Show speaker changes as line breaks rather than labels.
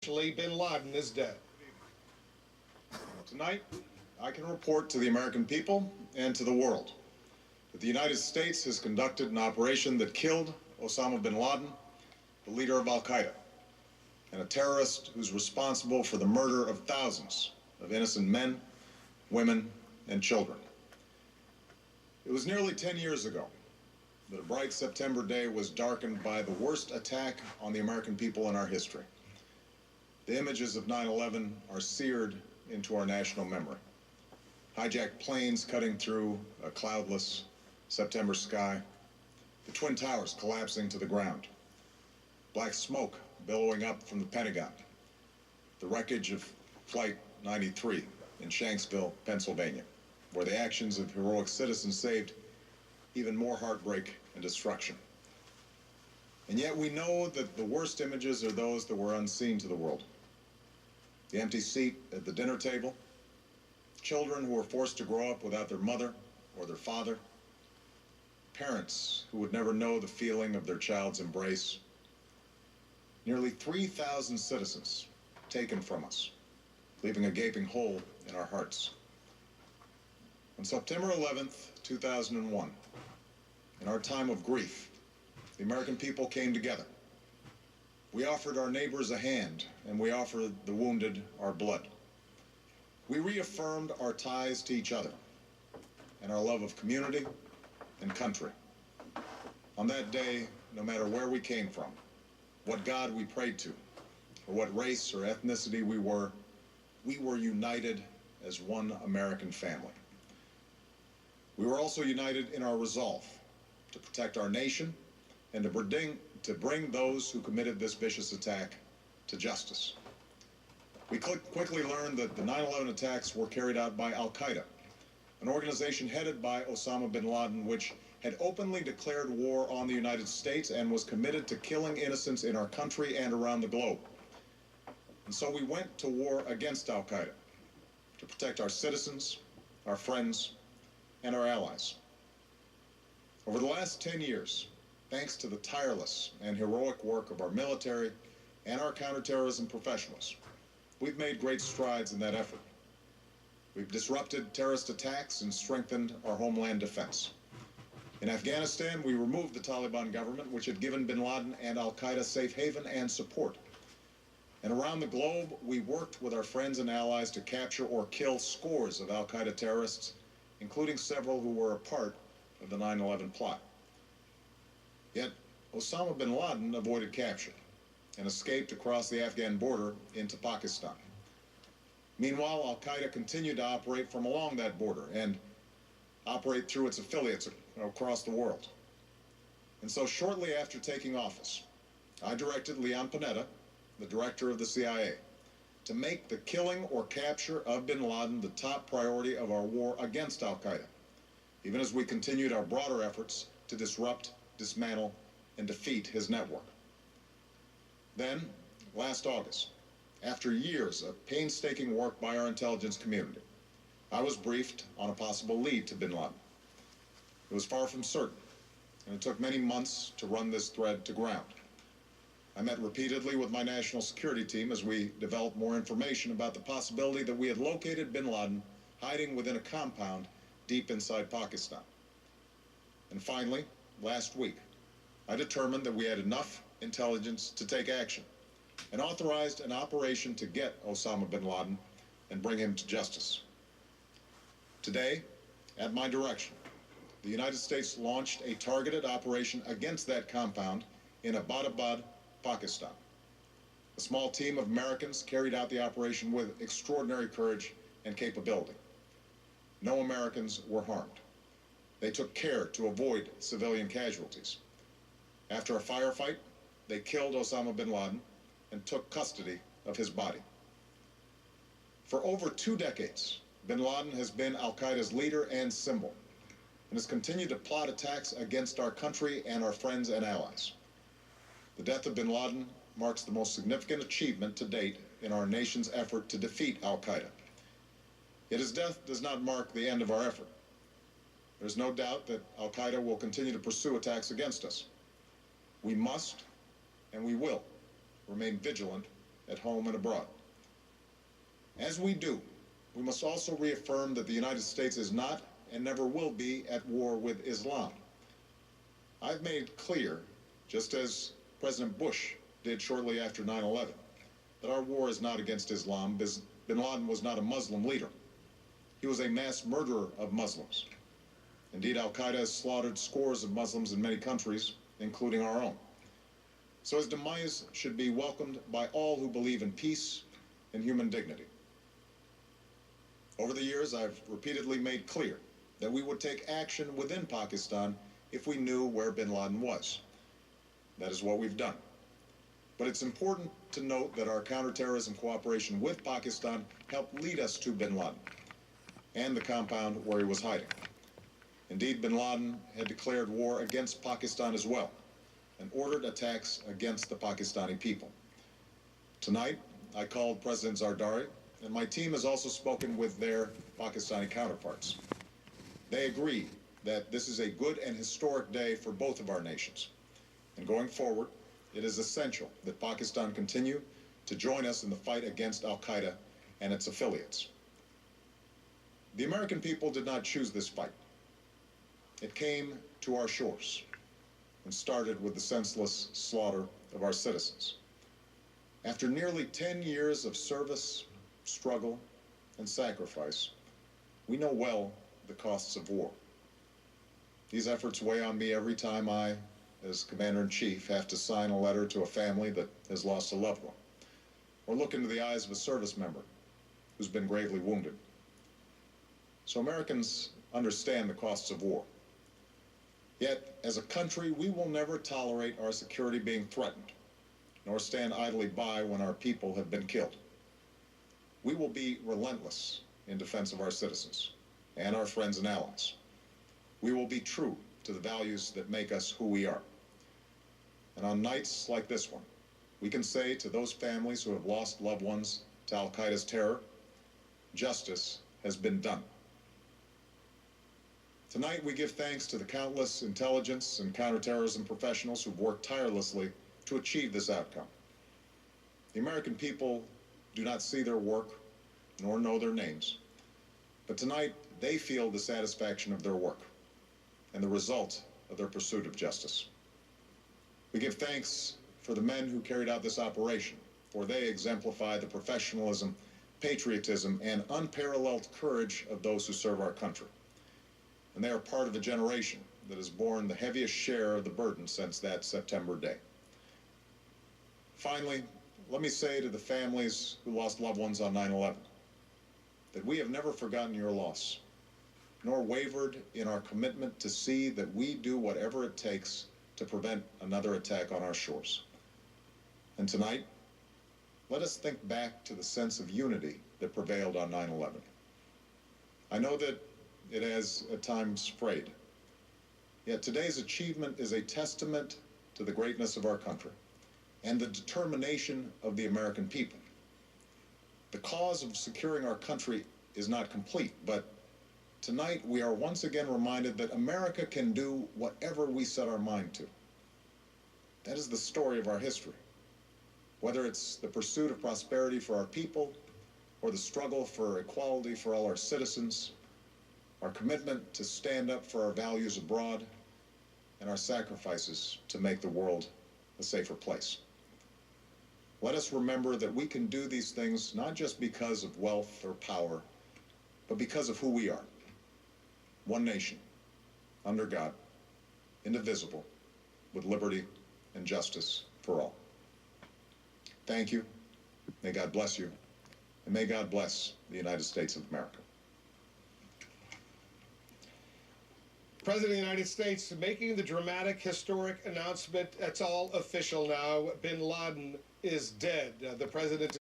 Bin Laden is dead.
Tonight, I can report to the American people and to the world that the United States has conducted an operation that killed Osama bin Laden, the leader of Al-Qaeda, and a terrorist who's responsible for the murder of thousands of innocent men, women, and children. It was nearly 10 years ago that a bright September day was darkened by the worst attack on the American people in our history. The images of 9/11 are seared into our national memory. Hijacked planes cutting through a cloudless September sky, the Twin Towers collapsing to the ground, black smoke billowing up from the Pentagon, the wreckage of Flight 93 in Shanksville, Pennsylvania, where the actions of heroic citizens saved even more heartbreak and destruction. And yet we know that the worst images are those that were unseen to the world. The empty seat at the dinner table, children who were forced to grow up without their mother or their father, parents who would never know the feeling of their child's embrace, nearly 3,000 citizens taken from us, leaving a gaping hole in our hearts. On September 11th, 2001, in our time of grief, the American people came together. We offered our neighbors a hand, and we offered the wounded our blood. We reaffirmed our ties to each other and our love of community and country. On that day, no matter where we came from, what God we prayed to, or what race or ethnicity we were united as one American family. We were also united in our resolve to protect our nation and to bring those who committed this vicious attack to justice. We quickly learned that the 9/11 attacks were carried out by Al-Qaeda, an organization headed by Osama bin Laden, which had openly declared war on the United States and was committed to killing innocents in our country and around the globe. And so we went to war against Al-Qaeda to protect our citizens, our friends, and our allies. Over the last 10 years, thanks to the tireless and heroic work of our military and our counterterrorism professionals, we've made great strides in that effort. We've disrupted terrorist attacks and strengthened our homeland defense. In Afghanistan, we removed the Taliban government, which had given bin Laden and Al-Qaeda safe haven and support. And around the globe, we worked with our friends and allies to capture or kill scores of Al-Qaeda terrorists, including several who were a part of the 9/11 plot. Yet, Osama bin Laden avoided capture and escaped across the Afghan border into Pakistan. Meanwhile, Al-Qaeda continued to operate from along that border and operate through its affiliates across the world. And so shortly after taking office, I directed Leon Panetta, the director of the CIA, to make the killing or capture of bin Laden the top priority of our war against Al-Qaeda, even as we continued our broader efforts to disrupt, dismantle, and defeat his network. Then, last August, after years of painstaking work by our intelligence community, I was briefed on a possible lead to bin Laden. It was far from certain, and it took many months to run this thread to ground. I met repeatedly with my national security team as we developed more information about the possibility that we had located bin Laden hiding within a compound deep inside Pakistan. And finally, last week, I determined that we had enough intelligence to take action and authorized an operation to get Osama bin Laden and bring him to justice. Today, at my direction, the United States launched a targeted operation against that compound in Abbottabad, Pakistan. A small team of Americans carried out the operation with extraordinary courage and capability. No Americans were harmed. They took care to avoid civilian casualties. After a firefight, they killed Osama bin Laden and took custody of his body. For over 2 decades, bin Laden has been Al-Qaeda's leader and symbol, and has continued to plot attacks against our country and our friends and allies. The death of bin Laden marks the most significant achievement to date in our nation's effort to defeat Al-Qaeda. Yet his death does not mark the end of our effort. There's no doubt that Al-Qaeda will continue to pursue attacks against us. We must, and we will, remain vigilant at home and abroad. As we do, we must also reaffirm that the United States is not and never will be at war with Islam. I've made clear, just as President Bush did shortly after 9/11, that our war is not against Islam. Bin Laden was not a Muslim leader. He was a mass murderer of Muslims. Indeed, Al-Qaeda has slaughtered scores of Muslims in many countries, including our own. So his demise should be welcomed by all who believe in peace and human dignity. Over the years, I've repeatedly made clear that we would take action within Pakistan if we knew where bin Laden was. That is what we've done. But it's important to note that our counterterrorism cooperation with Pakistan helped lead us to bin Laden and the compound where he was hiding. Indeed, bin Laden had declared war against Pakistan as well and ordered attacks against the Pakistani people. Tonight, I called President Zardari, and my team has also spoken with their Pakistani counterparts. They agree that this is a good and historic day for both of our nations. And going forward, it is essential that Pakistan continue to join us in the fight against Al-Qaeda and its affiliates. The American people did not choose this fight. It came to our shores and started with the senseless slaughter of our citizens. After nearly 10 years of service, struggle, and sacrifice, we know well the costs of war. These efforts weigh on me every time I, as Commander-in-Chief, have to sign a letter to a family that has lost a loved one, or look into the eyes of a service member who's been gravely wounded. So Americans understand the costs of war. Yet, as a country, we will never tolerate our security being threatened, nor stand idly by when our people have been killed. We will be relentless in defense of our citizens and our friends and allies. We will be true to the values that make us who we are. And on nights like this one, we can say to those families who have lost loved ones to Al-Qaeda's terror, justice has been done. Tonight, we give thanks to the countless intelligence and counterterrorism professionals who've worked tirelessly to achieve this outcome. The American people do not see their work nor know their names, but tonight they feel the satisfaction of their work and the result of their pursuit of justice. We give thanks for the men who carried out this operation, for they exemplify the professionalism, patriotism, and unparalleled courage of those who serve our country. And they are part of a generation that has borne the heaviest share of the burden since that September day. Finally, let me say to the families who lost loved ones on 9/11 that we have never forgotten your loss, nor wavered in our commitment to see that we do whatever it takes to prevent another attack on our shores. And tonight, let us think back to the sense of unity that prevailed on 9/11. I know that it has at times frayed, yet today's achievement is a testament to the greatness of our country and the determination of the American people. The cause of securing our country is not complete, but tonight we are once again reminded that America can do whatever we set our mind to. That is the story of our history. Whether it's the pursuit of prosperity for our people or the struggle for equality for all our citizens, our commitment to stand up for our values abroad, and our sacrifices to make the world a safer place. Let us remember that we can do these things not just because of wealth or power, but because of who we are. One nation, under God, indivisible, with liberty and justice for all. Thank you. May God bless you. And may God bless the United States of America.
President of the United States making the dramatic, historic announcement. That's all official now. Bin Laden is dead. The president